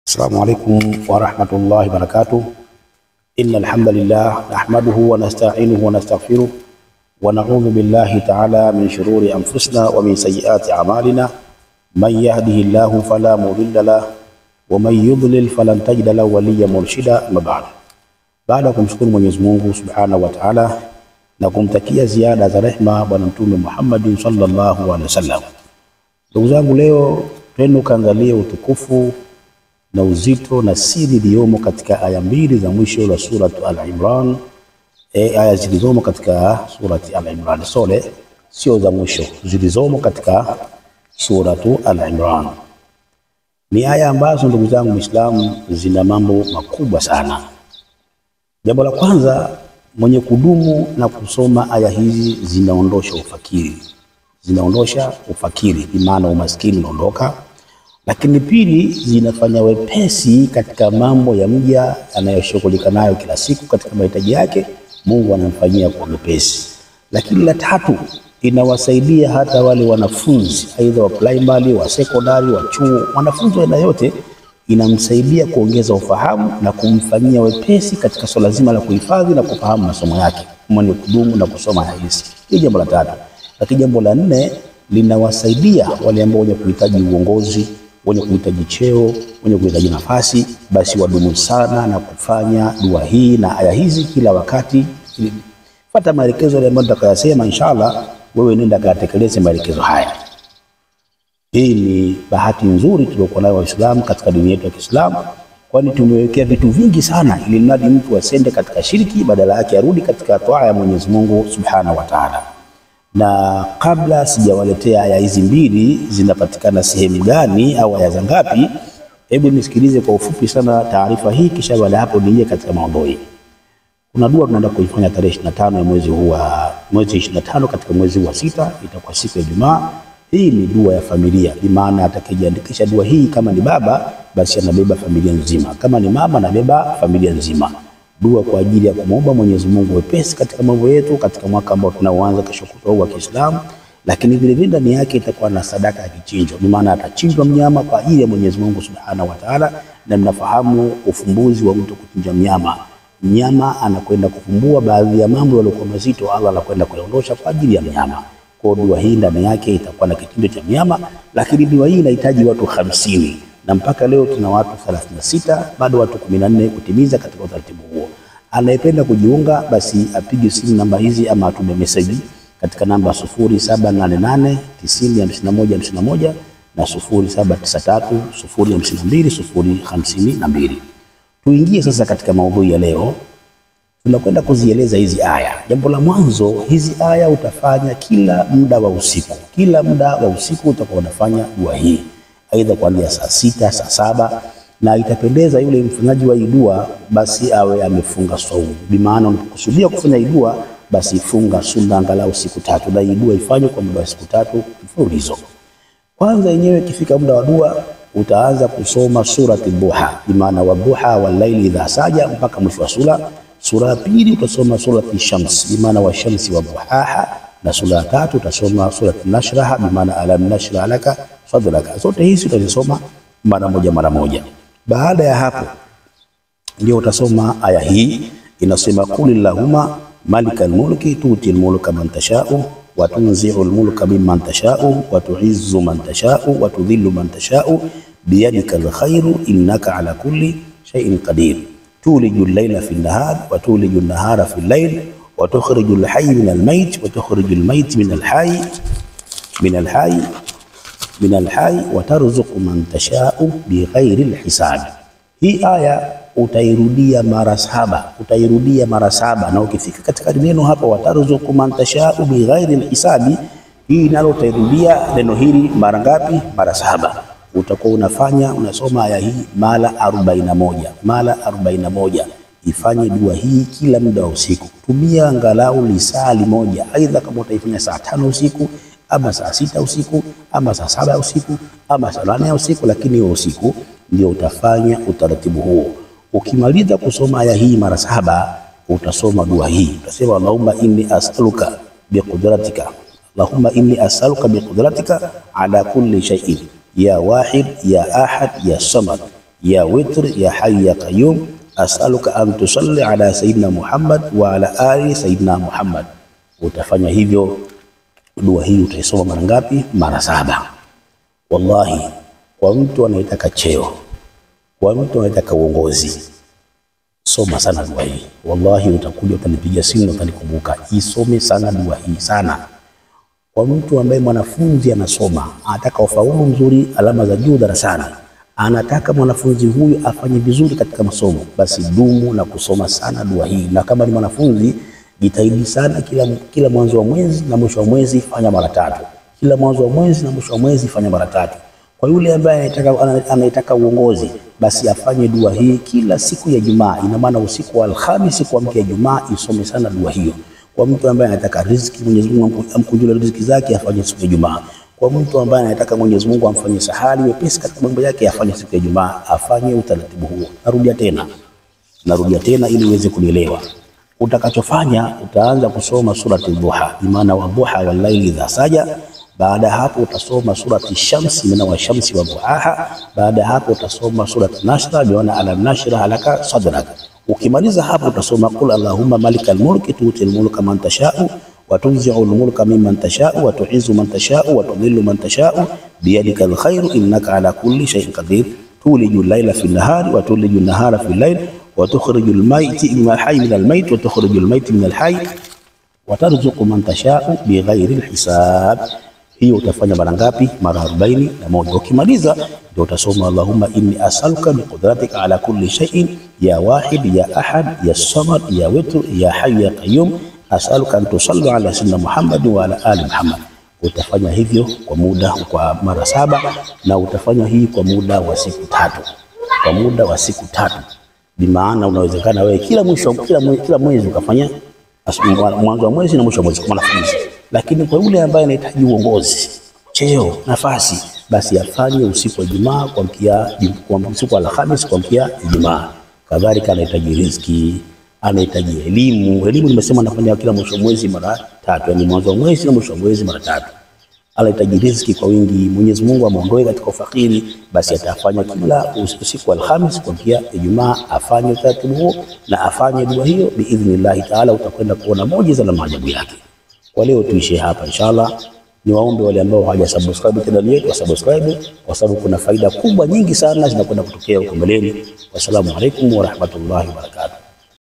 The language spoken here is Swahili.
السلام عليكم ورحمة الله وبركاته. إن الحمد لله نحمده ونستعينه ونستغفره ونعوذ بالله تعالى من شرور أنفسنا ومن سيئات أعمالنا. من يهده الله فلا مضل له ومن يضلل فلن تجد له وليا مرشدا. أما بعد, baada ya kumshukuru Mwenyezi Mungu Subhanahu wa Ta'ala na kumtakia ziada za rehema bwana Mtume Muhammad sallallahu alaihi wasallam, ndugu zangu, leo twende kuangalia utukufu na uzito na siri iliyomo katika aya mbili za mwisho la suratu Al-Imran. Aya zilizomo katika surati Al-Imran, sio za mwisho, zilizomo katika suratu Al-Imran ni aya ambazo ndugu zangu Muislamu zina mambo makubwa sana. Jambo la kwanza, mwenye kudumu na kusoma aya hizi zinaondosha ufakiri. Zinaondosha ufakiri, maana umaskini unaondoka. Lakini pili, zinafanya wepesi katika mambo ya mja anayoshughulika nayo kila siku katika mahitaji yake, Mungu anamfanyia kwa wepesi. Lakini la tatu, inawasaidia hata wale wanafunzi aidha wa primary, wa secondary, wa chuo, wanafunzi aina yote, inamsaidia kuongeza ufahamu na kumfanyia wepesi katika swala zima la kuhifadhi na kufahamu masomo yake, mwenye kudumu na kusoma hizi. Hili jambo la tatu. Lakini jambo la nne, linawasaidia wale ambao wenye kuhitaji uongozi, wenye kuhitaji cheo, wenye kuhitaji nafasi, basi wadumu sana na kufanya dua hii na aya hizi kila wakati. Fuata maelekezo yale ambayo nitakayosema, inshallah wewe nenda katekeleze maelekezo haya. Hii ni bahati nzuri tuliokuwa nayo Waislamu katika dini yetu ya Kiislamu, kwani tumewekea vitu vingi sana ili mradi mtu asende katika shiriki, badala yake arudi katika toa ya Mwenyezi Mungu Subhanahu wa Ta'ala. Na kabla sijawaletea aya hizi mbili zinapatikana sehemu gani au aya za ngapi, hebu nisikilize kwa ufupi sana taarifa hii, kisha baada hapo niingie katika maudhui. Kuna dua tunaenda kuifanya tarehe 25 ya mwezi 25 katika mwezi wa 6, itakuwa siku ya Ijumaa. Hii ni dua ya familia, bi maana atakayejiandikisha dua hii, kama ni baba basi anabeba familia nzima, kama ni mama anabeba familia nzima. Dua kwa ajili ya kumwomba Mwenyezi Mungu wepesi katika mambo yetu katika mwaka ambao tunaoanza kesho kutwa wa Kiislamu. Lakini vile vile ndani yake itakuwa na sadaka ya kichinjo, bi maana atachinjwa mnyama kwa ajili ya Mwenyezi Mungu Subhanahu wa Ta'ala. Na mnafahamu ufumbuzi wa mtu kuchinja mnyama anakwenda kufumbua baadhi ya mambo yaliokuwa mazito, Allah anakwenda kuyaondosha kwa ajili ya mnyama. Kwa dua hii ndani yake itakuwa na kichinjo cha mnyama. Lakini dua hii inahitaji watu 50, na mpaka leo tuna watu 36, bado watu 14 kutimiza katika utaratibu huo. Anayependa kujiunga basi apige simu namba hizi ama atume message katika namba 0788 905151 na 0793 052 052. Tuingie sasa katika maudhui ya leo. Tunakwenda kuzieleza hizi aya. Jambo la mwanzo, hizi aya utafanya kila muda wa usiku. Kila muda wa usiku utakuwa unafanya dua hii, aidha kuanzia saa 6, saa 7, na itapendeza yule mfanyaji wa hii dua basi awe amefunga saumu. Bi maana unapokusudia kufanya hii dua basi funga sunna angalau siku 3, na hii dua ifanywe kwa muda wa siku 3 mfululizo. Kwanza yenyewe ikifika muda wa dua utaanza kusoma surati Duha, bi maana wadhuha wal laili idha saja mpaka mwisho wa sura. Sura ya pili utasoma surati Shams, bi maana washamsi wadhuhaha, na sura ya tatu utasoma surati Nashraha, bi maana alam nashrah laka sadraka. Zote hizi utazisoma mara moja. Baada ya hapo ndio utasoma aya hii inasema, kulillahumma malikal mulki tu'til mulka man tasha'u wa tunzi'ul mulka mimman tasha'u wa tu'izzu man tasha'u wa tudhillu man tasha'u biyadikal khairu innaka ala kulli shay'in qadir. Tulijul layla fil nahar wa tulijul nahara fil layl wa tukhrijul hayya minal mayt wa tukhrijul mayta minal hayy wa tarzuqu man tasha'u bighairi hisab. Hii aya utairudia mara 7, na ukifika katika neno hapa wa tarzuqu man tasha'u bighairi hisabi, hii nalo utairudia neno hili mara ngapi? Mara 7. Utakuwa unasoma aya hii mara 41. Ifanye dua hii kila muda wa usiku. Tumia angalau lisaa moja, aidha kama utaifanya saa 5 usiku ama saa 6 usiku ama saa 7 usiku ama saa 8 usiku, lakini usiku ndio utafanya utaratibu huo. Ukimaliza kusoma aya hii mara 7 utasoma dua hii. Utasema Allahumma inni as'aluka biqudratika, Allahumma inni as'aluka biqudratika ala kulli shay'in ya wahid ya ahad ya samad ya witr ya hayy ya qayyum as'aluka an tusalli ala sayyidina Muhammad wa ala ali sayyidina Muhammad. Utafanya hivyo, dua hii utaisoma mara ngapi? Mara 7. Wallahi, kwa mtu anayetaka cheo, kwa mtu anayetaka uongozi, soma sana dua hii. Wallahi utakuja utanipigia simu utanikumbuka. Isome sana dua hii sana. Kwa mtu ambaye mwanafunzi anasoma, anataka ufaulu mzuri, alama za juu darasani, anataka mwanafunzi huyu afanye vizuri katika masomo, basi dumu na kusoma sana dua hii. Na kama ni mwanafunzi, jitahidi sana kila mwanzo wa mwezi na mwisho wa mwezi fanya mara 3. Kila mwanzo wa mwezi na mwisho wa mwezi fanya mara 3. Kwa yule ambaye anataka uongozi, basi afanye dua hii kila siku ya Ijumaa. Ina maana usiku wa Alhamisi kuamkia Ijumaa isome sana dua hiyo. Kwa mtu ambaye anataka riziki, Mwenyezi Mungu amkunjulie riziki zake, afanye siku ya Ijumaa. Kwa mtu ambaye anataka Mwenyezi Mungu amfanyie sahali wepesi katika mambo yake, afanye siku ya Ijumaa, afanye utaratibu huo. Narudia tena ili uweze kunielewa. Utakachofanya, utaanza kusoma surati Duha, imana wa duha wal laili idha saja. Baada hapo utasoma surati Shamsi, imana wa shamsi wa duhaha. Baada hapo utasoma surati Nashra, biwana alam nashrah laka sadrak. Ukimaliza hapo utasoma qul allahumma malikal mulki tu'til mulka man tasha'u wa tunzi'ul mulka mimman tasha'u wa tu'izzu man tasha'u wa tudhillu man tasha'u biyadikal khairu innaka ala kulli shay'in qadir. Tulijul layla fil nahari wa tulijul nahara fil layl wa tukhrijul mayta minal hayyi minal mayt wa tukhrijul mayta minal hayy wa tarzuqu man tasha'u bighayri hisab. Hiyo utafanya mara ngapi? Mara 41. Ukimaliza ndio utasoma Allahumma inni as'aluka biqudratika ala kulli shay'in ya wahid ya ahad ya samad ya witr ya hayy ya qayyum as'aluka an tusalli ala sayyidina Muhammad wa ala ali Muhammad. Utafanya hivyo kwa mara 7, na utafanya hii kwa muda wa siku 3. Kwa muda wa siku 3. Bimaana unawezekana wewe kila mwezi ukafanya mwanzo wa mwezi na mwisho wa mwezi kwa mwanafunzi. Lakini kwa yule ambaye anahitaji uongozi, cheo, nafasi, basi afanye usiku wa Ijumaa kwa usiku wa Alhamisi kuamkia Ijumaa. Kadhalika anahitaji riziki, anahitaji elimu. Elimu nimesema anafanya kila mwisho wa mwezi mara 3, yani mwanzo wa mwezi na mwisho wa mwezi mara 3. Anahitaji riziki kwa wingi, Mwenyezi Mungu amuondoe katika ufakiri, basi atafanya kila usiku wa Alhamisi kuamkia Ijumaa, afanye utaratibu huo na afanye dua hiyo biidhnillah taala. Utakwenda kuona muujiza na maajabu yake. Kwa leo tuishie hapa inshallah. Niwaombe wale ambao hawajasubscribe channel yetu wasubscribe, kwa sababu kuna faida kubwa nyingi sana zinakwenda kutokea huko mbeleni. Wassalamu alaikum wa rahmatullahi wa barakatuh.